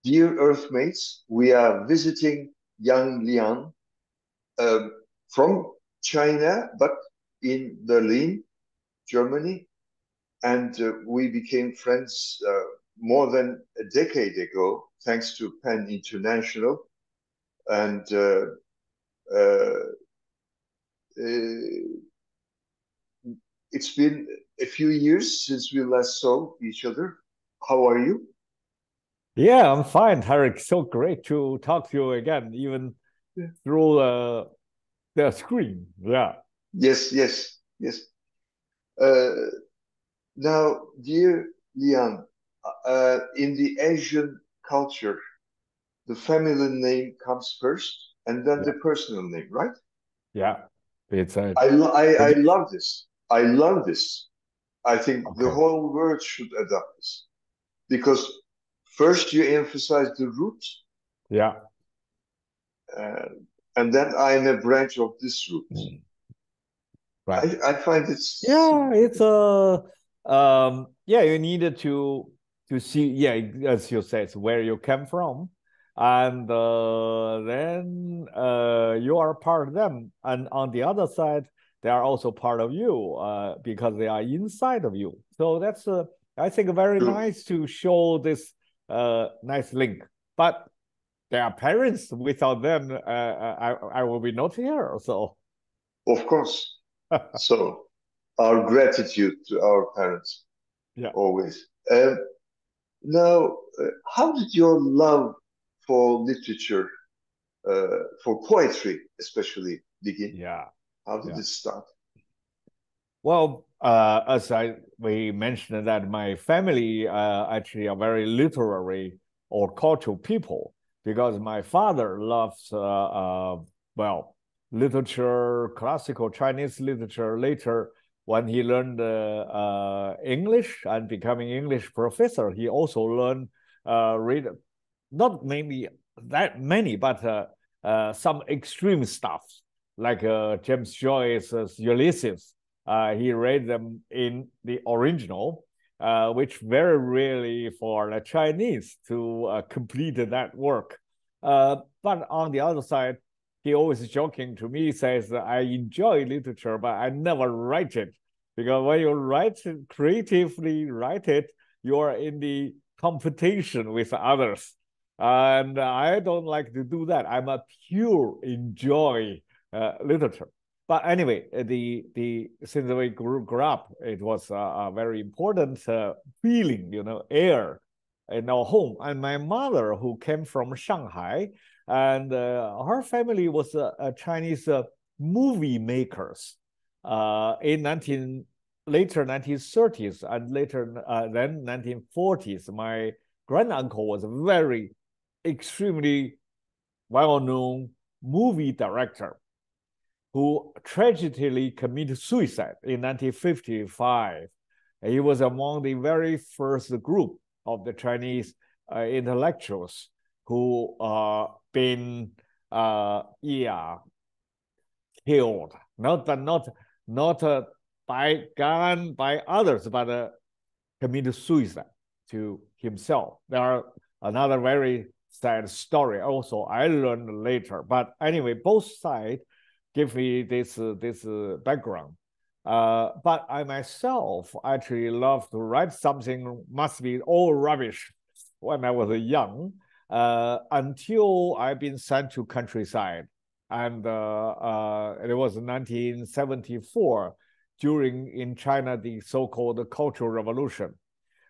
Dear Earthmates, we are visiting Yang Lian um, from China, but in Berlin, Germany, and we became friends more than a decade ago, thanks to Penn International. And uh, uh, it's been a few years since we last saw each other. How are you? Yeah, I'm fine, Tarek. So great to talk to you again, even Yeah. through the screen. Yeah, Yes, yes, yes. Uh, Now, dear Lian, in the Asian culture, the family name comes first and then yeah, the personal name, right? yeah. It's a I tradition. love this. I love this. I think the Okay. whole world should adopt this because first you emphasize the root, Yeah. uh, and then I'm a branch of this root. Mm. Right. I find it Yeah, it's significant. a yeah, you needed to see, yeah, as you said, where you came from, and then you are part of them, and on the other side, they are also part of you because they are inside of you. So that's I think very True. nice to show this nice link. But they are parents. Without them, I will be not here. So Of course. So, our gratitude to our parents yeah, always. Now, how did your love for literature, for poetry especially, begin? yeah, How did yeah. it start? Well, as we mentioned that my family actually are very literary or cultural people because my father loves well literature, classical Chinese literature. Later, when he learned English and becoming English professor, he also learned read not maybe that many, but some extreme stuff like James Joyce's Ulysses. He read them in the original, which very rarely for the Chinese to complete that work. But on the other side, he always joking to me, says, I enjoy literature, but I never write it. Because when you write it, creatively write it, you are in the competition with others. And I don't like to do that. I'm a pure enjoy literature. But anyway, the since we grew up, it was a very important feeling, air in our home. And my mother, who came from Shanghai, and her family was a Chinese movie makers in 19 later 1930s and later then 1940s. My granduncle was a very extremely well-known movie director who tragically committed suicide in 1955. He was among the very first group of the Chinese intellectuals who been yeah killed, not by gun by others, but committed suicide to himself. There are another very sad story. Also, I learned later. But anyway, both sides give me this background. But I myself actually love to write something must be all rubbish when I was young until I've been sent to countryside. And it was 1974 during in China the so-called Cultural Revolution.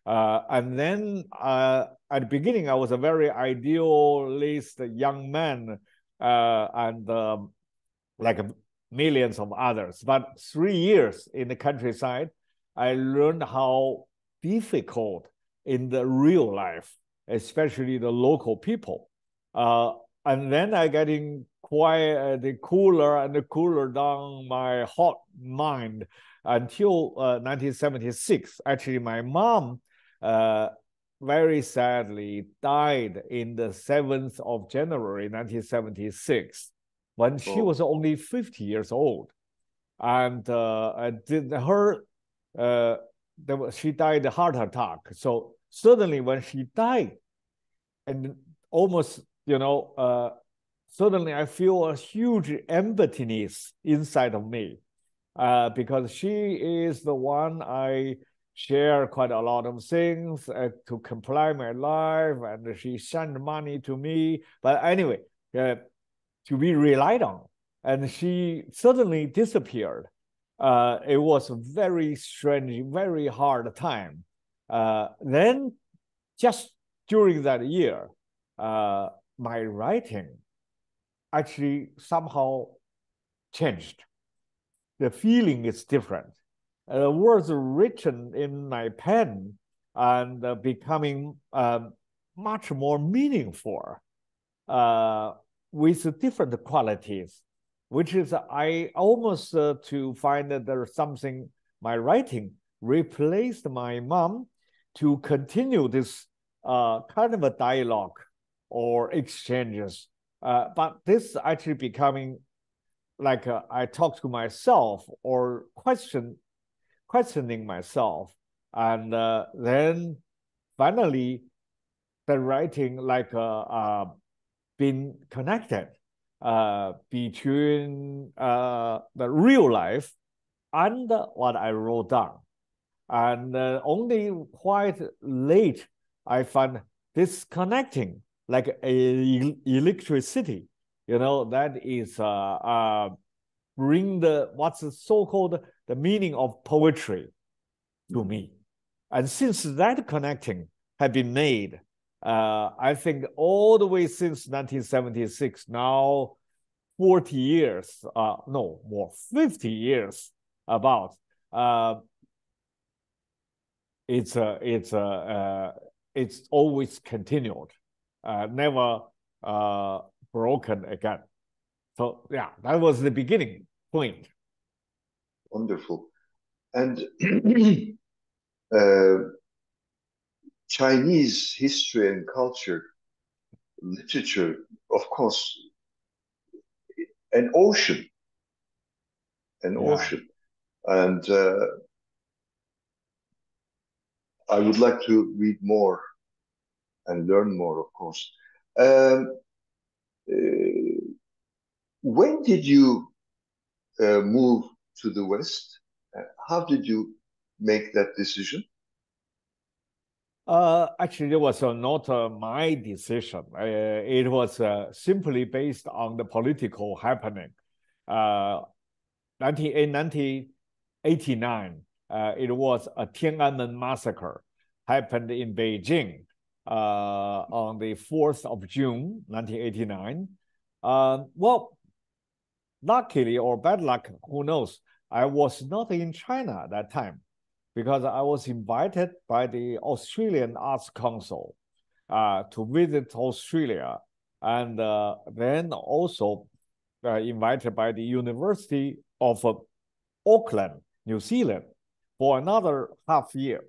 And then at the beginning, I was a very idealist young man, and like millions of others. But 3 years in the countryside, I learned how difficult in the real life, especially the local people. Uh, and then I getting quite the cooler and the cooler down my hot mind until 1976. Actually, my mom uh, very sadly died in the 7th of January 1976 when she Oh, was only 50 years old. And her, uh, she died a heart attack. So suddenly when she died, and almost, suddenly I feel a huge emptiness inside of me, because she is the one I share quite a lot of things to comply my life, and she sent money to me. But anyway, to be relied on, and she suddenly disappeared. It was a very strange, very hard time. Then, just during that year, my writing actually somehow changed. The feeling is different. Words written in my pen and becoming much more meaningful, with different qualities, which is I almost to find that there's something my writing replaced my mom to continue this kind of a dialogue or exchanges. But this actually becoming like I talk to myself or questioning myself, and then finally the writing like been connected between the real life and what I wrote down. And only quite late I found this connecting like electricity, that is bring the what's the so-called the meaning of poetry to me. And since that connecting had been made, I think all the way since 1976, now 40 years, no more, 50 years about, it's always continued, never broken again. So yeah, that was the beginning point. Wonderful. And Chinese history and culture, literature, of course, an ocean, an Yeah. ocean. And I would like to read more and learn more, of course. Um, when did you move to the West? How did you make that decision? Actually, it was not my decision. It was simply based on the political happening. Uh, 1989, it was a Tiananmen Massacre happened in Beijing on the 4th of June, 1989. Well, luckily or bad luck, who knows, I was not in China at that time because I was invited by the Australian Arts Council to visit Australia, and then also invited by the University of Auckland, New Zealand, for another half year.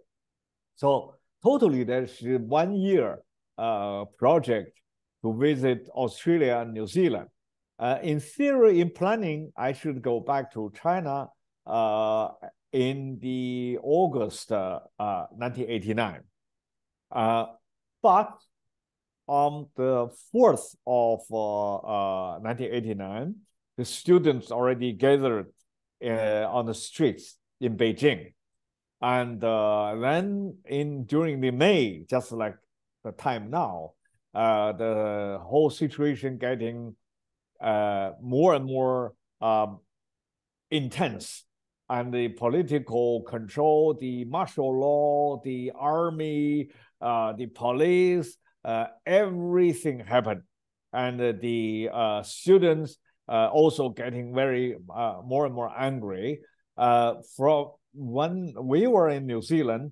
So totally, there's 1 year project to visit Australia and New Zealand. In theory, in planning, I should go back to China in the August 1989. But on the 4th of 1989, the students already gathered on the streets in Beijing. And then during the May, just like the time now, the whole situation getting more and more intense, and the political control, the martial law, the army, the police, everything happened. And the students also getting very more and more angry. From when we were in New Zealand,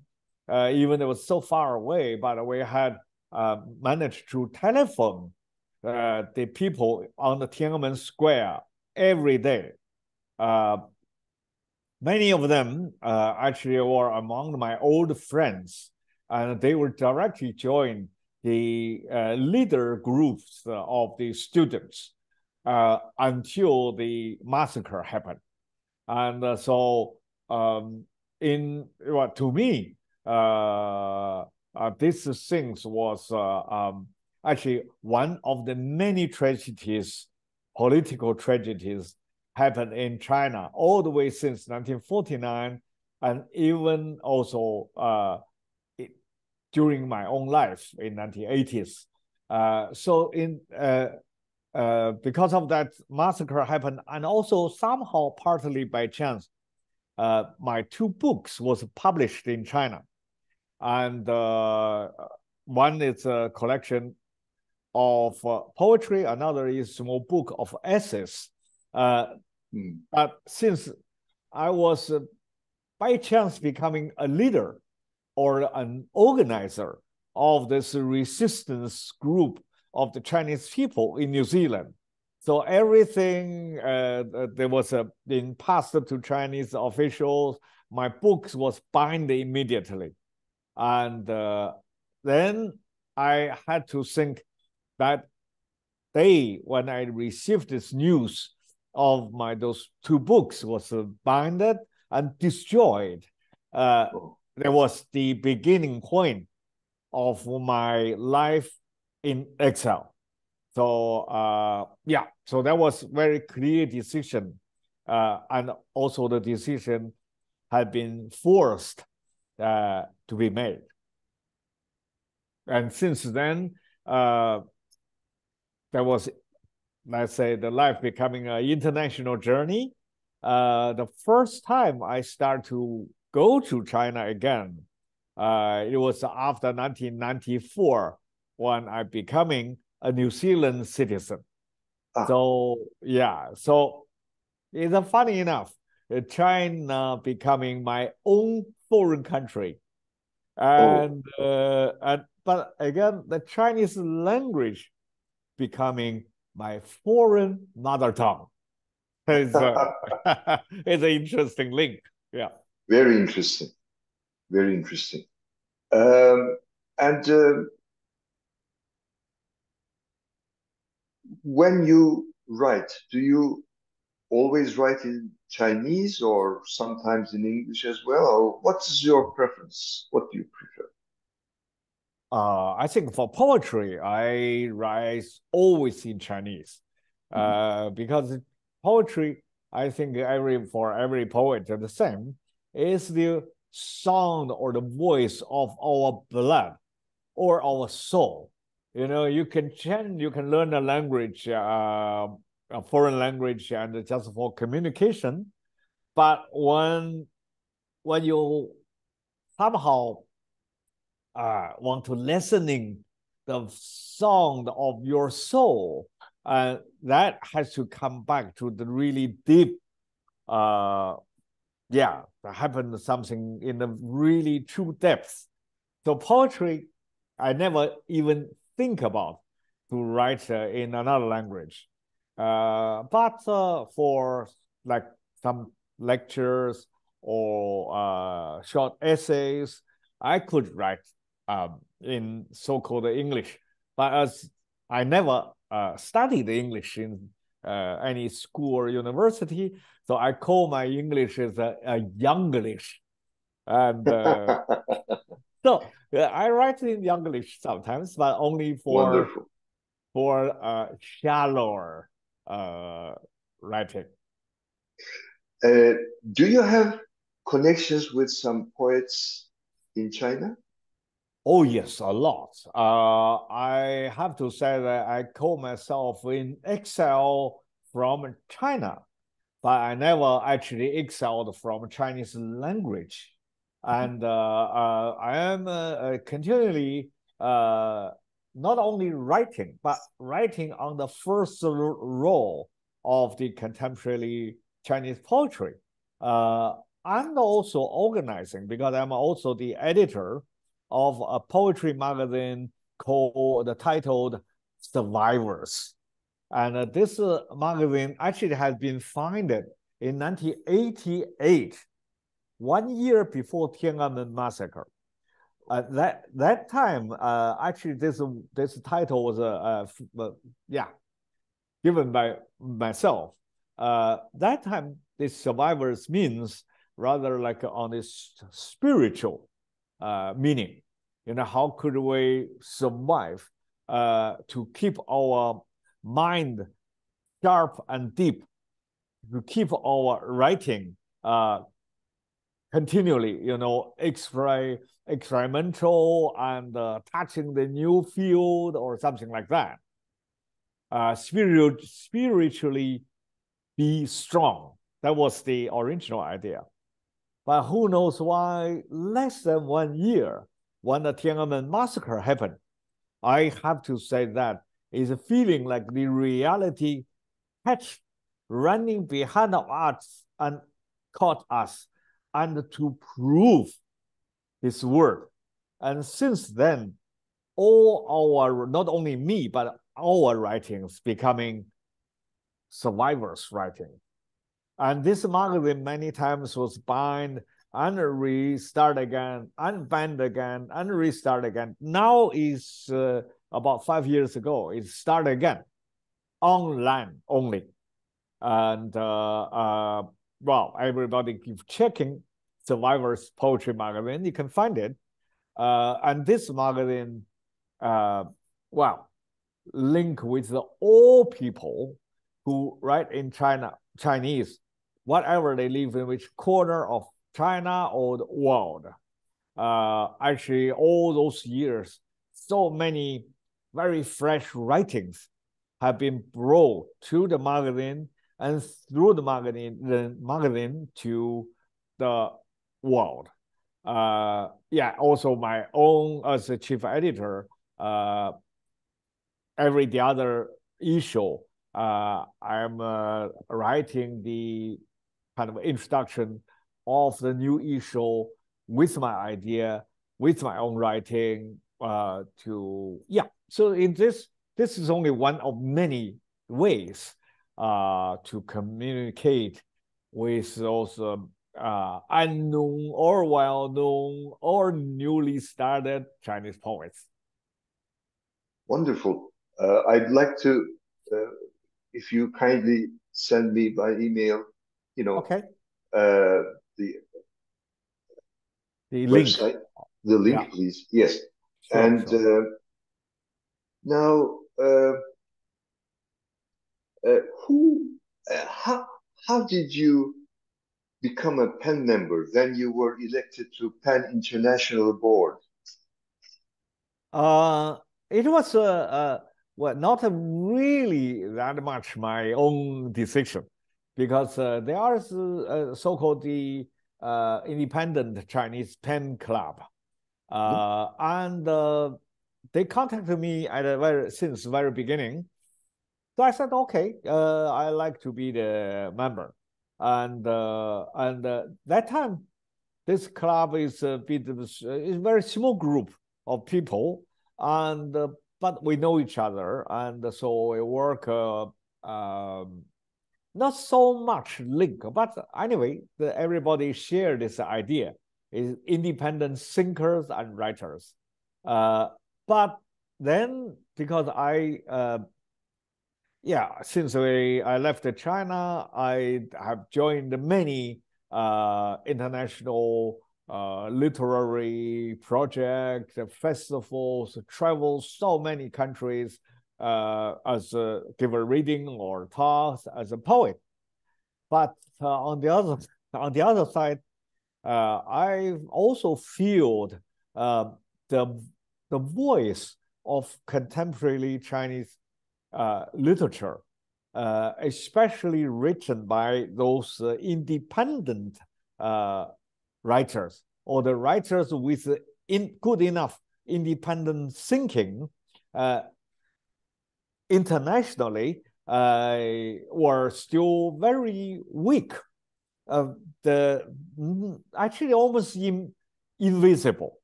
even it was so far away, but we had managed to telephone the people on the Tiananmen Square every day. Many of them actually were among my old friends, and they were directly joined the leader groups of the students until the massacre happened. And so to me, this things was actually one of the many tragedies, political tragedies, happened in China all the way since 1949, and even also during my own life in 1980s. Because of that massacre happened, and also somehow partly by chance, my two books was published in China. And one is a collection of poetry, another is a small book of essays. But since I was by chance becoming a leader or an organizer of this resistance group of the Chinese people in New Zealand, so everything there was being passed to Chinese officials. My books was banned immediately, and then I had to think that day when I received this news of those two books was banned and destroyed. There was the beginning point of my life in exile. So so that was very clear decision, and also the decision had been forced to be made. And since then, there was, let's say, the life becoming an international journey. The first time I started to go to China again, it was after 1994 when I becoming a New Zealand citizen. So it's funny enough, China becoming my own foreign country, and but again, the Chinese language becoming my foreign mother tongue. It's it's an interesting link. Yeah. Very interesting. Very interesting. And when you write, do you always write in Chinese or sometimes in English as well? Or what's your preference? What do you prefer? I think for poetry, I write always in Chinese, because poetry, I think for every poet the same, is the sound or the voice of our blood or our soul. You know, you can learn a language, a foreign language, and just for communication, but when you somehow want to listening the sound of your soul, that has to come back to the really deep, happened something in the really true depth. So poetry, I never even think about to write in another language. But for like some lectures or short essays, I could write in so-called English. But as I never studied English in any school or university, so I call my English as a Younglish. And so I write in Younglish sometimes, but only for shallower writing. Do you have connections with some poets in China? Oh, yes, a lot. I have to say that I call myself in exile from China, but I never actually exiled from Chinese language. And I am continually not only writing, but writing on the first role of the contemporary Chinese poetry. I'm also organizing because I'm also the editor of a poetry magazine titled Survivors. And this magazine actually has been founded in 1988, 1 year before Tiananmen Massacre. That time, actually, this title was given by myself. That time, this survivors means rather like on this spiritual meaning. You know, how could we survive to keep our mind sharp and deep, to keep our writing continually, experimental and touching the new field or something like that. Spiritually be strong. That was the original idea. But who knows why less than 1 year when the Tiananmen Massacre happened, I have to say that is a feeling like the reality catch running behind of us and caught us and to prove his word. And since then, all our, not only me, but our writings becoming survivors' writing. And this magazine many times was banned and restart again, and banned again, and restart again. Now is about 5 years ago, it started again, online only. And well, everybody keep checking Survivors Poetry Magazine, you can find it. And this magazine, well, link with all people who write in Chinese, whatever they live in which corner of China or the world. Actually, all those years, so many very fresh writings have been brought to the magazine and through the magazine to the world. Yeah, also my own as a chief editor, every other issue, I'm writing the kind of introduction of the new issue with my idea, with my own writing, yeah. So in this is only one of many ways to communicate with those unknown or well-known or newly started Chinese poets. Wonderful. I'd like to, if you kindly send me by email, Okay. The website, link. the link, Yeah. please. Yes. Sure, And sure. now, how did you become a PEN member? Then you were elected to PEN International Board. It was well, not really that much my own decision, because there are so-called the independent Chinese pen club, and they contacted me at since the very beginning. So I said, okay, I like to be the member, and that time this club is a bit of a very small group of people, and but we know each other, and so we work not so much link, but anyway, everybody share this idea is independent thinkers and writers. But then because yeah, since I left China, I have joined many international literary projects, festivals, travels so many countries as a give a reading or talks as a poet. But on the other side, I also feel the voice of contemporary Chinese literature, especially written by those independent writers or the writers with good enough independent thinking, internationally were still very weak. Actually almost invisible,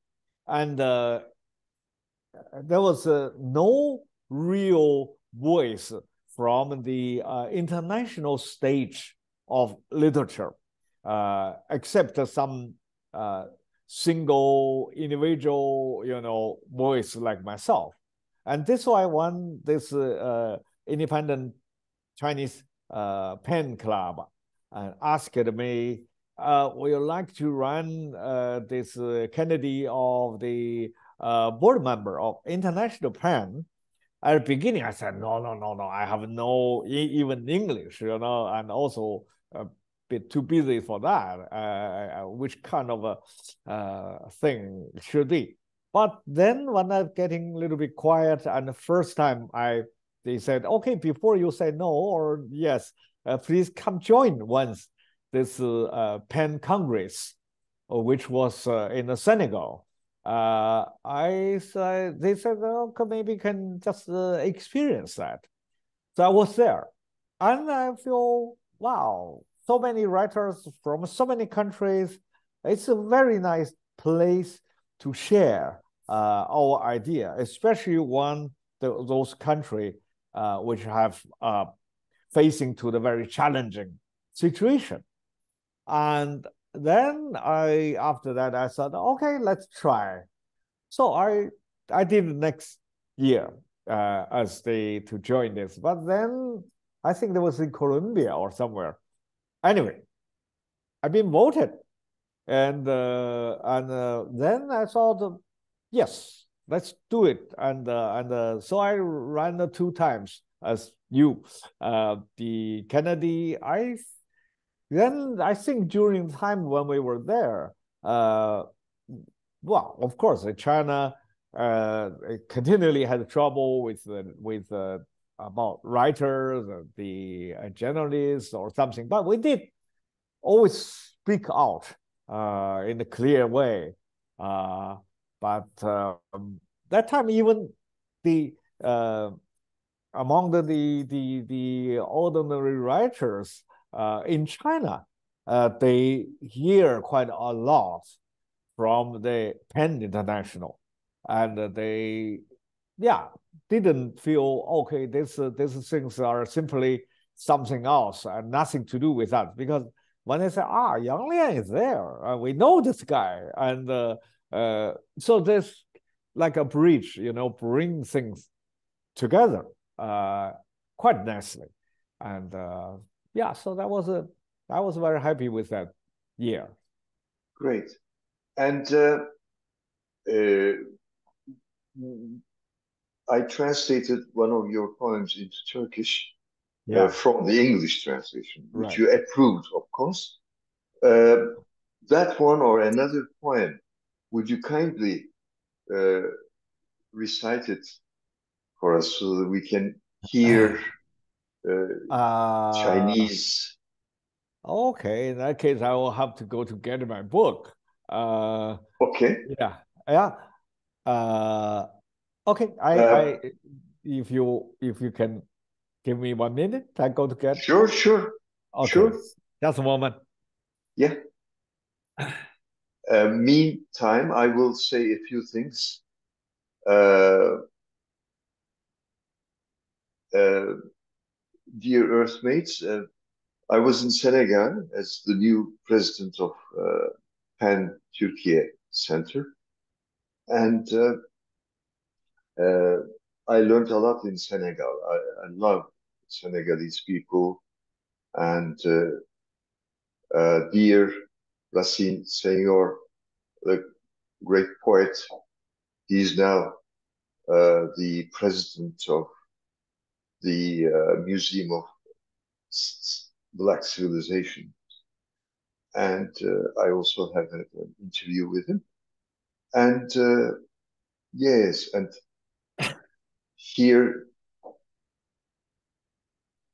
and there was no real voice from the international stage of literature, except some single individual, voice like myself. And this is why this independent Chinese pen club asked me, would you like to run this candidate of the board member of International Pen? At the beginning, I said, no, no, no, no, I have no even English, and also a bit too busy for that, which kind of a thing should be. But then when I'm getting a little bit quiet, and the first time they said, okay, before you say no or yes, please come join once this Pen Congress, which was in the Senegal. They said, okay, maybe can just experience that. So I was there, and I feel, wow, so many writers from so many countries. It's a very nice place to share our idea, especially those countries which have facing to the very challenging situation. And then after that, I thought, okay, let's try. So I did the next year to join this, but then I think that was in Colombia or somewhere. Anyway, I've been voted, and then I thought, yes, let's do it, and so I ran the 2 times as you, the Kennedy. Then I think during the time when we were there, well, of course, China continually had trouble with about writers, the journalists or something, but we did always speak out in a clear way. But that time, even the among the ordinary writers in China, they hear quite a lot from the Penn International, and they, yeah, didn't feel okay. These things are simply something else and nothing to do with us. Because when they say, Yang Lian is there, we know this guy, and so there's like a bridge, bring things together quite nicely, and yeah, so I was very happy with that year. Great. And I translated one of your poems into Turkish Yeah, from the English translation, which right. you approved, of course. Uh, that one or another poem, would you kindly uh, recite it for us so that we can hear Uh, Chinese? okay, in that case, I will have to go to get my book. Uh, Okay. yeah, yeah. Uh, okay, Uh, if you can give me 1 minute, I go to get. sure, sure, Okay, sure. just a moment. Yeah. Meantime, I will say a few things. Uh, uh, Dear Earthmates, I was in Senegal as the new president of Pan Turkey Center, and uh, I learned a lot in Senegal. I love Senegalese people, and dear Racine Senghor, the great poet, he's now the president of the Museum of Black Civilization, and I also have had an interview with him. And yes, and here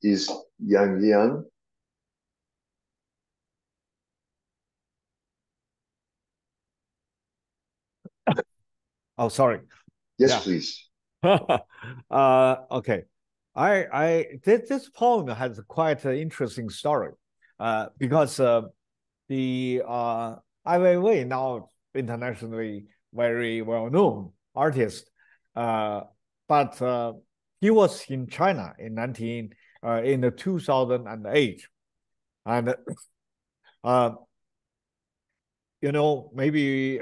is Yang Lian. Oh, sorry. Yes, Yeah. please. Okay. This poem has quite an interesting story, because the Ai Weiwei, now internationally very well known artist, uh, but he was in China in the 2008, and uh, maybe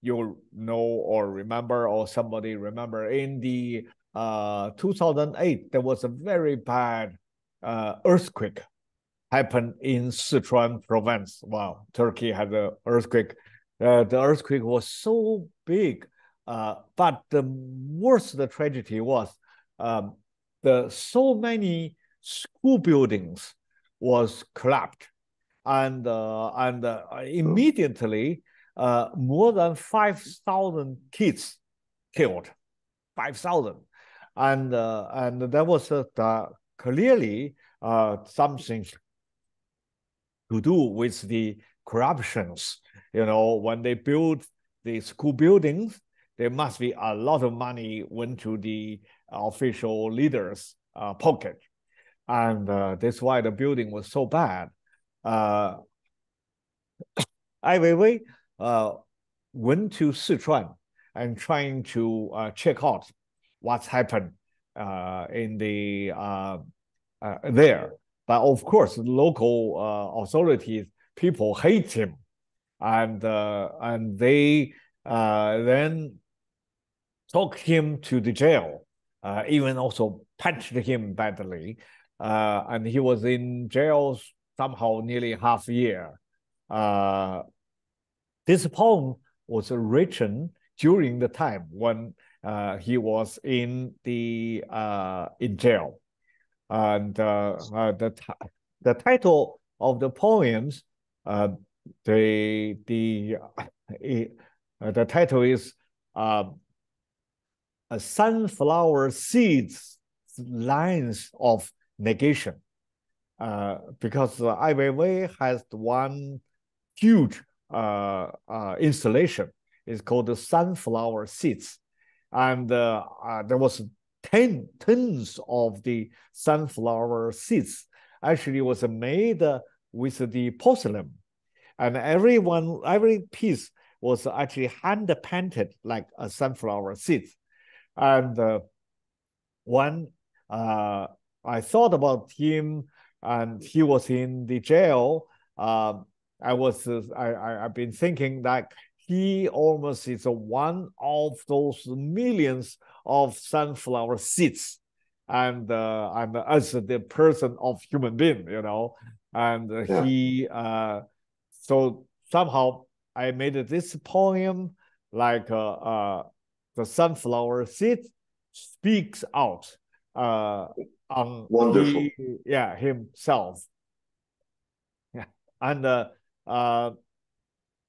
you'll know or remember, or somebody remember, in the 2008 there was a very bad earthquake happened in Sichuan province. Wow, Turkey had an earthquake. The earthquake was so big but the worst tragedy was the so many school buildings was collapsed, and immediately more than 5,000 kids killed, 5,000, and there was clearly something to do with the corruptions. When they build the school buildings, there must be a lot of money went to the official leaders' pocket, and that's why the building was so bad. Ai Weiwei went to Sichuan and trying to check out what's happened in the there. But of course, local authorities, people hate him, and they then took him to the jail, even also punched him badly, and he was in jail somehow nearly half a year. This poem was written during the time when he was in jail, and the title of the poems, the title is a sunflower seeds lines of negation, because Ai Weiwei has one huge installation. It's called the sunflower seeds, and there was tons of the sunflower seeds. Actually, was made with the porcelain, and every piece was actually hand painted like a sunflower seed. And when I thought about him, and he was in the jail, I've been thinking that he almost is one of those millions of sunflower seeds, and as the person of human being, and he so somehow I made this poem like the sunflower seed speaks out on Wonderful. himself. Yeah, and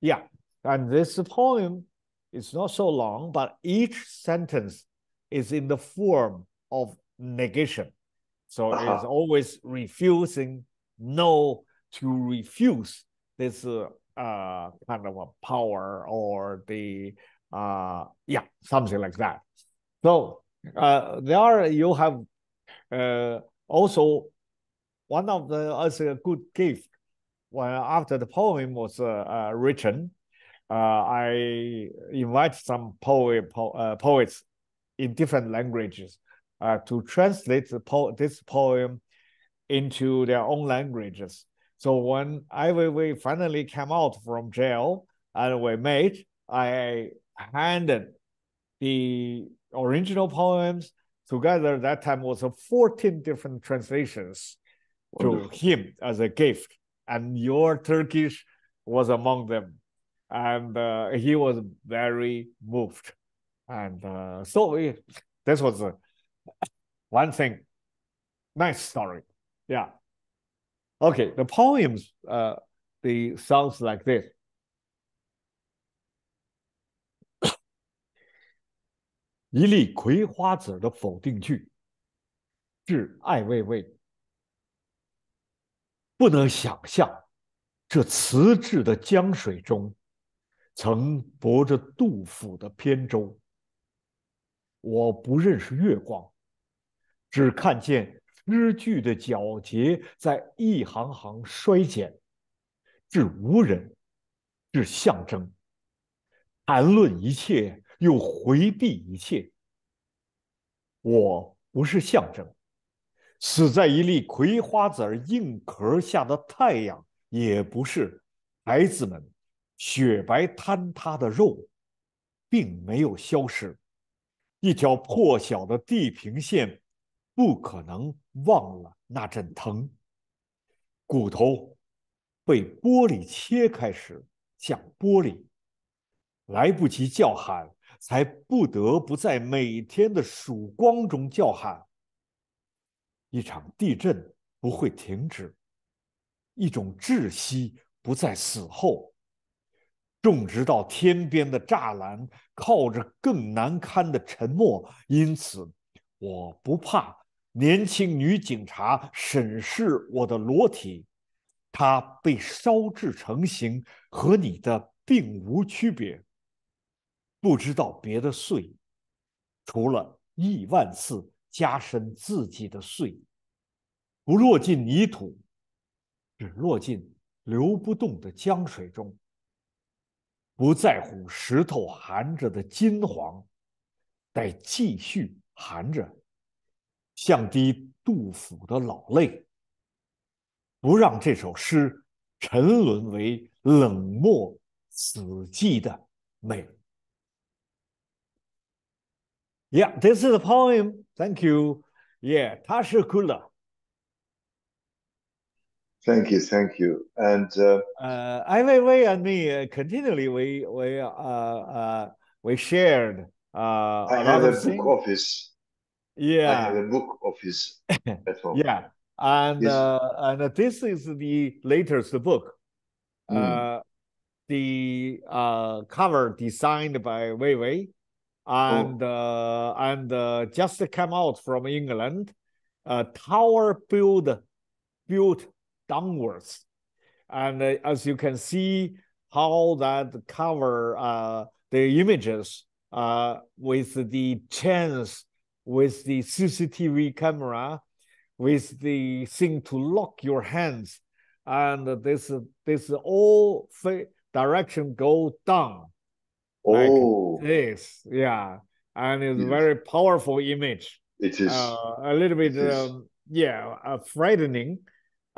yeah, and this poem is not so long, but each sentence is in the form of negation. So it's always refusing, no, to refuse this kind of a power or the something like that. So you have also one of the as a good gift. When after the poem was written, I invite some poets in different languages to translate this poem into their own languages. So when Ai Weiwei finally came out from jail and we met, I handed the original poems together. That time was 14 different translations. Wonderful. To him as a gift, and your Turkish was among them, and he was very moved, and so this was one thing. Nice story. Yeah. Okay, the poems the sounds like this. 一粒葵花籽的否定句，致爱未未。不能想象，这瓷质的江水中，曾泊着杜甫的扁舟。我不认识月光，只看见诗句的皎洁在一行行衰减，至无人，至象征。谈论一切，又回避一切。我不是象征，死在一粒葵花籽硬壳下的太阳也不是。孩子们雪白坍塌的肉并没有消失，一条破晓的地平线不可能忘了那阵疼。骨头被玻璃切开时像玻璃，来不及叫喊，才不得不在每天的曙光中叫喊。一场地震不会停止，一种窒息不在死后。种植到天边的栅栏靠着更难堪的沉默，因此我不怕年轻女警察审视我的裸体，她被烧制成型，和你的并无区别。不知道别的罪，除了10000次加深自己的罪，不落进泥土，只落进流不动的江水中。不在乎石头含着的金黄，待继续含着，像滴杜甫的老泪，不让这首诗沉沦为冷漠死寂的美。Yeah, this is a poem. Thank you. Yeah, Tashikula. Thank you, thank you. And I mean, continually we shared I a have lot a of book things. of his. I have Yeah, a book of his at home. yeah, Yes. and this is the latest book. Mm. Uh, the cover designed by Wei Wei, Oh, and just came out from England. Tower built downwards, and as you can see, how that cover the images with the chains, with the CCTV camera, with the thing to lock your hands, and this all direction go down like oh, this, yeah, and it's a beautiful. very powerful image. It is. A little bit, It is yeah, frightening.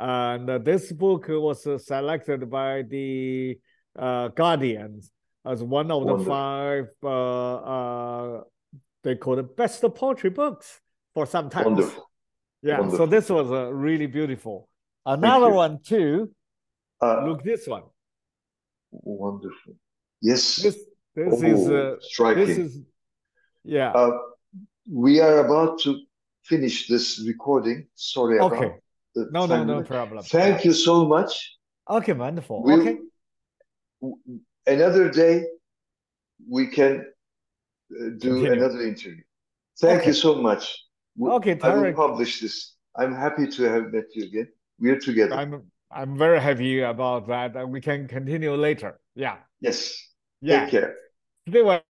And this book was selected by the Guardians as one of the wonderful. 5 they call it best poetry books for sometimes. Wonderful. Yeah, so Wonderful. this was really beautiful. Thank Another you. one too. Uh, Look this one. wonderful. Yes. This this is Oh, this striking. is yeah. Uh, we are about to finish this recording. Sorry about Okay. the No, time no limit. problem. Yeah. Thank you so much. Okay, wonderful. We'll Okay. another day we can do Continue. another interview. Thank you Okay. so much. Okay, I will Tarek. publish this. I'm happy to have met you again. We're together. I'm very happy about that. We can continue later. Yeah. Yes. Take Yeah. care. Stay well.